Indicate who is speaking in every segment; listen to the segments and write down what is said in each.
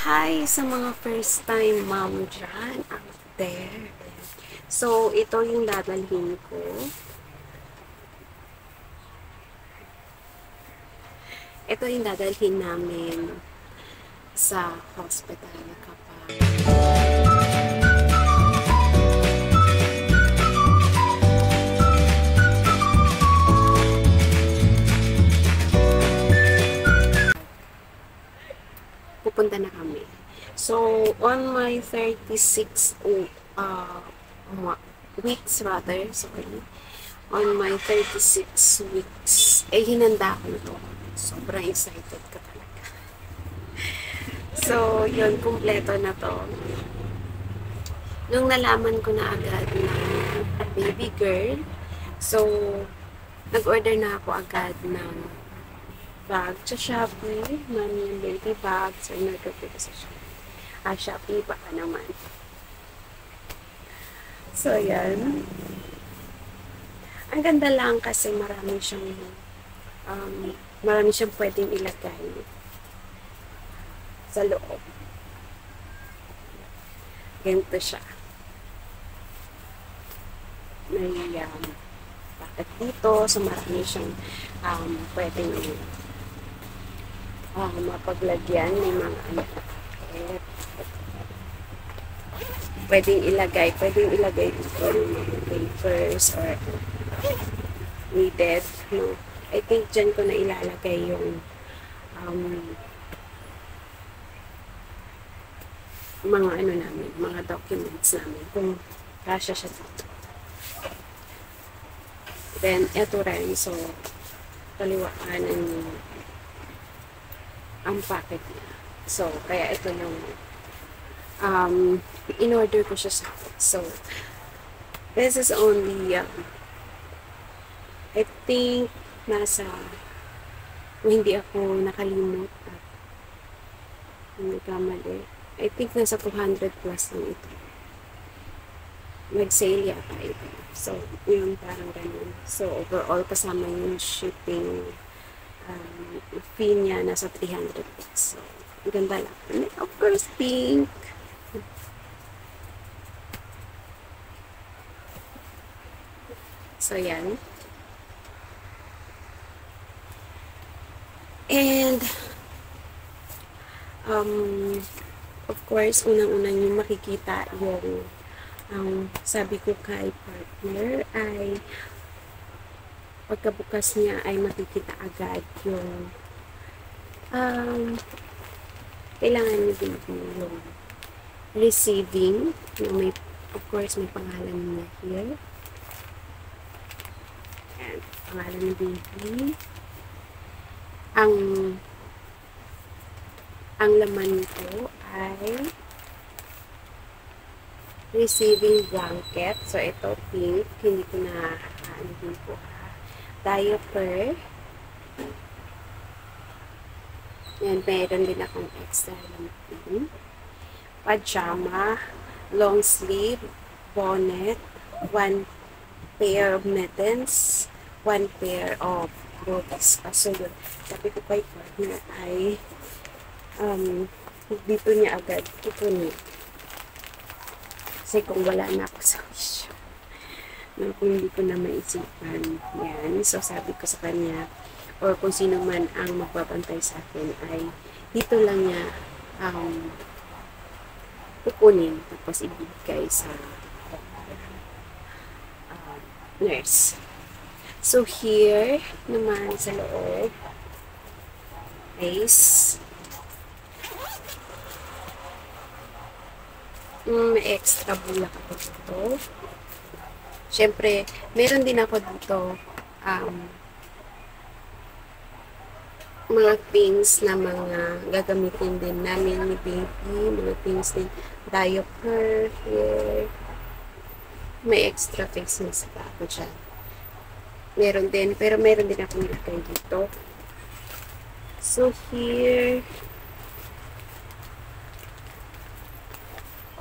Speaker 1: Hi sa mga first time mom dyan out there. So, ito yung dadalhin ko. Ito yung dadalhin namin sa hospital kapag pupunta na kami. So, on my 36 weeks rather, sorry, on my 36 weeks, hinanda ko na to. Sobrang excited ka talaga. So, yun, kumpleto na to. Nung nalaman ko na agad na baby girl, so, nag-order na ako agad ng bag sa Shopee, yung baby bag, so in-order ko sa Shopee, baka naman. So, yan. Ang ganda lang kasi marami siyang pwedeng ilagay sa loob. Ganito siya. May bakit dito, so marami siyang pwedeng mapaglagyan, may mga pwedeng ilagay dito yung mga papers or needed, no? I think dyan ko na ilalagay yung mga namin, mga documents namin kung kasya siya dito. Then, eto rin, so kaliwaan ang packet niya. So, kaya ito yung in-order ko siya sa akin. So, this is only I think nasa kung hindi ako nakalimot at hindi kamali, I think nasa 200 plus lang ito. Nag-sale yata ito. So, yun, parang ganun. So, overall, kasama yung shipping fee niya, nasa 300 plus. So, ganda lang. And of course, pink. So, yan. And, of course, unang-unang yung makikita yung sabi ko kay partner ay pagkabukas niya ay makikita agad yung kailangan niyo din yung receiving na may, of course, may pangalan niya here. And pangalan ni baby. Ang laman nito ay receiving blanket. So, ito pink. Hindi ko na dito. Diaper. Yan, meron din akong extra lampin. Pajama. Long sleeve. Bonnet. 1 pair of mittens. 1 pair of boots. So, yun. Sabi ko kay partner ay dito niya agad kukunin. Kasi kung wala na ako sa issue, no, kung hindi ko na maisipan yan. So, sabi ko sa kanya, or kung sino man ang magbabantay sa akin, ay dito lang niya kukunin, tapos ibigay sa nurse. So, here naman sa loob is may extra bulak ako dito. Siyempre, meron din ako dito mga things na mga gagamitin din namin ni baby, mga things din, diaper, here. May extra face mask pa ako dyan. Meron din, pero meron din ako nilagay dito. So, here,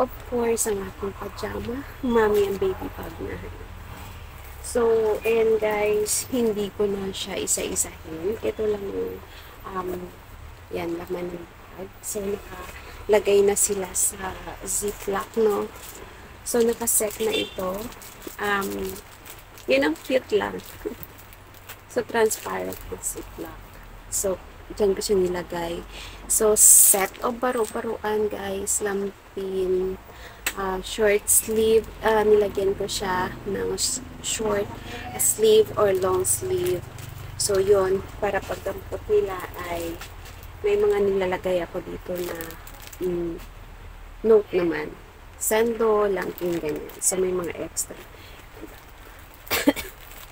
Speaker 1: of course, ang aking pajama. Mommy and baby bag na. So, and guys, hindi ko na siya isa-isahin. Ito lang yung, yan, laman ng bag. So, lagay na sila sa ziplock, no? So, nakaset na ito. Yun ang cute lang. So, transparent na ziplock. So, dyan ko siya nilagay. So, set of baro-baruan, guys. Lampin. Short sleeve. Nilagyan ko siya ng short sleeve or long sleeve. So, yun. Para pagdampot nila ay may mga nilalagay ako dito na note naman. Sando, lampin, ganyan. So, may mga extra.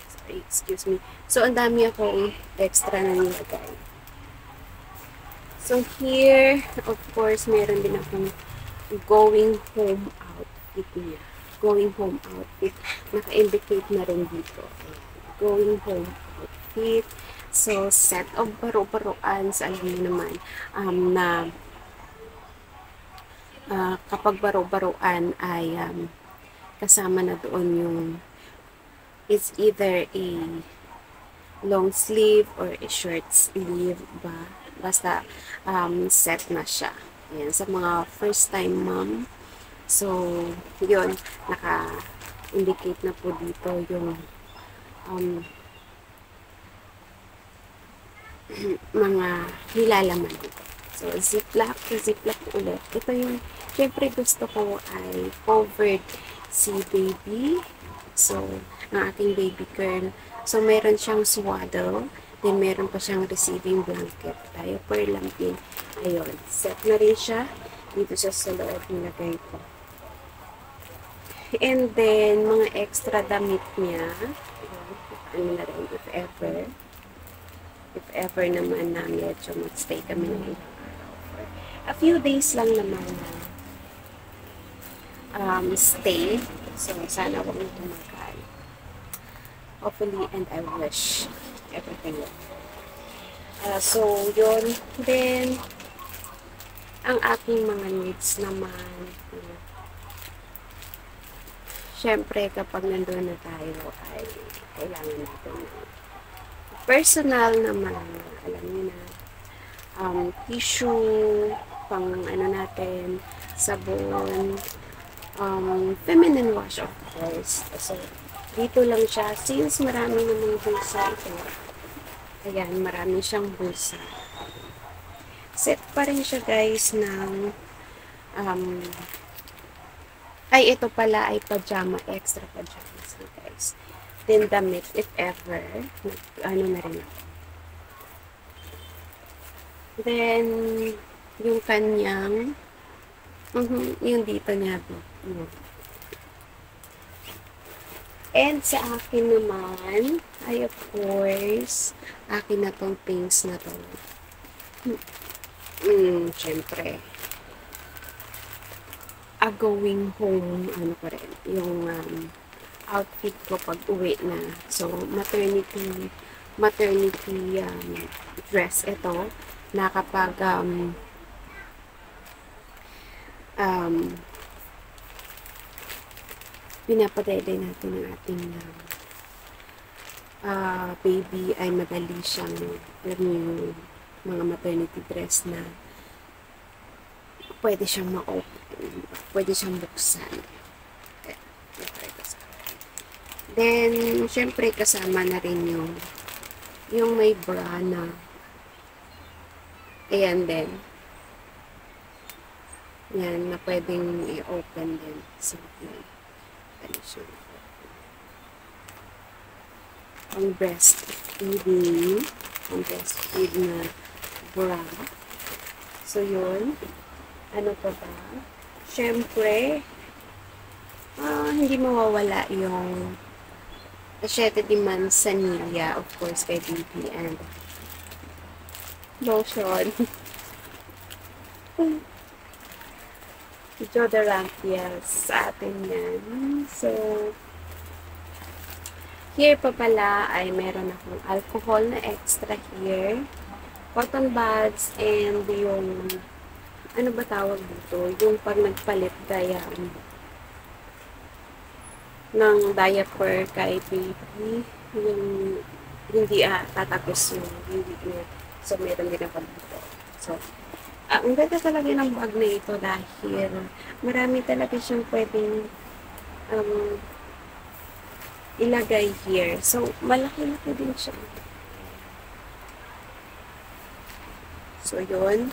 Speaker 1: Sorry, excuse me. So, ang dami akong extra na nilagay. So, here, of course, meron din akong going home outfit niya. Going home outfit. Naka-indicate na rin dito. Going home outfit. So, set of baro-baroan. So, alam niyo naman na kapag baro-baroan ay kasama na doon yung it's either a long sleeve or a short sleeve ba. Basta set na siya. Ayan, sa mga first time mom. So, yun, naka-indicate na po dito yung mga nilalaman dito. So, ziplock ulit. Ito yung, syempre gusto ko ay covered si baby. So, ang aking baby girl. So, meron siyang swaddle. Then, meron pa siyang receiving blanket. Diaper, lampin. Ayun. Set na rin siya. Dito siya sa loob nilagay ko. And then, mga extra damit niya. Ano na rin, if ever naman na medyo mag-stay kami ng ilang araw. For a few days lang naman na stay. So, sana wag na tumagal. Hopefully, and I wish everything well. So, yun. Then, ang aking mga needs naman, syempre, kapag nandun na tayo, ay kailangan natin ng personal naman, alam niyo na, tissue, pang ano natin, sabon, feminine wash of course. So, dito lang siya. Since marami namang bulsa ito, ayan, marami siyang bulsa. Set pa rin siya guys ng, ay ito pala ay pajama, extra pajamas na guys. Then damit, if ever, ano na rin ako. Then, yung kanyang, yung dito niya. And sa akin naman, ay of course, akin na tong things na to. Syempre, going home, ano pa rin, yung outfit ko pag uwi na. So, maternity dress ito na kapag pinapadede natin ang ating baby ay madali siyang, alam niyo, yung mga maternity dress na pwede siyang ma-open, pwede siyang buksan. Then, syempre, kasama na rin yung may bra na, ayan din. Yan, na pwedeng i-open din. So, yan. Pwede siya. Ang breastfeeding. Ang breastfeed na bra. So, yun. Ano pa ba? Syempre, hindi mawawala yung Achete de Manzanilla, of course, kay baby, and lotion. Deodorant, yes, sa atin yan. So, here pa pala ay meron akong alcohol na extra here, cotton buds, and yung, ano ba tawag dito? Yung pag nagpalit kaya ng diaper kay baby, yung hindi tatapos yung hindi niya. So, meron din ako dito. So, Ang ganda talaga ng bag na ito dahil marami talaga siyang pwedeng um, ilagay here. So, malaki-laki din siya. So, yun.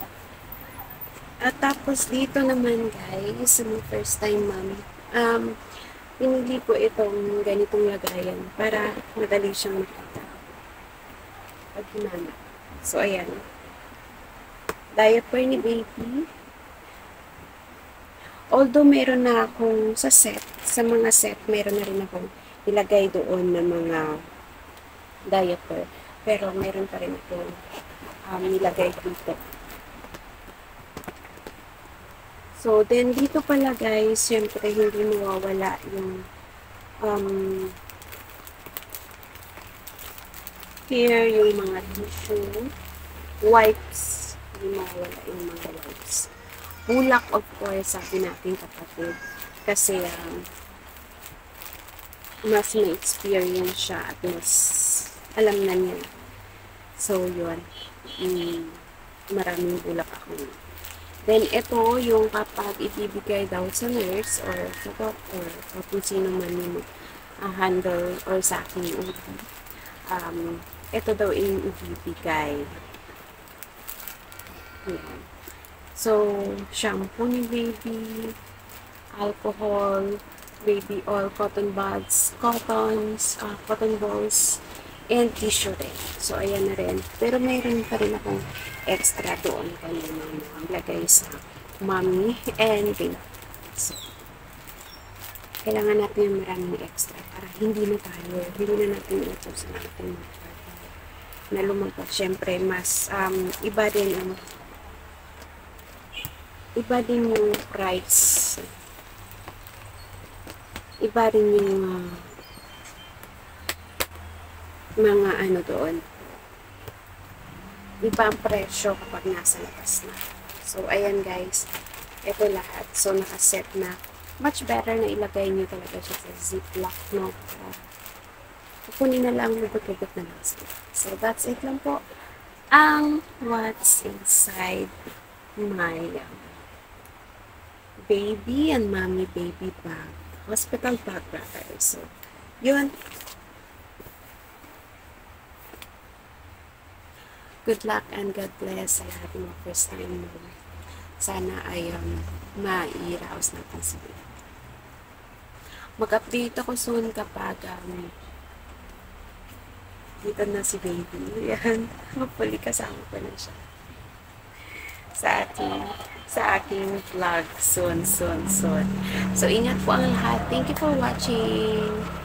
Speaker 1: At tapos dito naman guys, sa mga first time um, pinili ko itong ganitong lagayan para madali siyang makita pag hinanap. So, ayan. Diaper ni baby. Although meron na akong sa mga set, meron na rin akong ilagay doon na mga diaper. Pero meron pa rin akong nilagay dito. So, then dito pala guys, syempre hindi mawawala yung here, yung mga tissue, wipes, hindi mawawala yung mga wipes. Bulak, of course, sabi natin kapatid. Kasi, mas may experience siya at mas alam na niya. So, yun. Maraming bulak ako. Then, ito yung kapag ibibigay daw sa nurse or sa doctor o kung sino man yung handle or sa akin OB. Ito daw yung ibibigay. Yan. So, shampoo ni baby, alcohol, baby oil, cotton buds, cotton balls, and tissue rin. So, ayan na rin. Pero mayroon pa rin akong extra doon kanina maglagay sa mommy and baby. So, kailangan natin yung maraming extra para hindi na natin utusan natin na lumagpas. Siyempre, mas iba din yung price. Iba rin yung mga doon. Iba ang presyo kapag nasa labas na. So, ayan guys. Ito lahat. So, nakaset na. Much better na ilagay nyo talaga siya sa ziplock, no? Kukunin na lang, hugot-hugot na lang sila. So, that's it lang po. What's inside my baby and mommy baby bag. Hospital bag rather. So, yun. Good luck and God bless sa lahat ng mga first time mo. Sana ay mairaos natin si baby. Mag-update ako soon kapag dito na si baby. Yan. Hopefully kasama ko na siya sa aking vlog soon. So, ingat po ang lahat. Thank you for watching.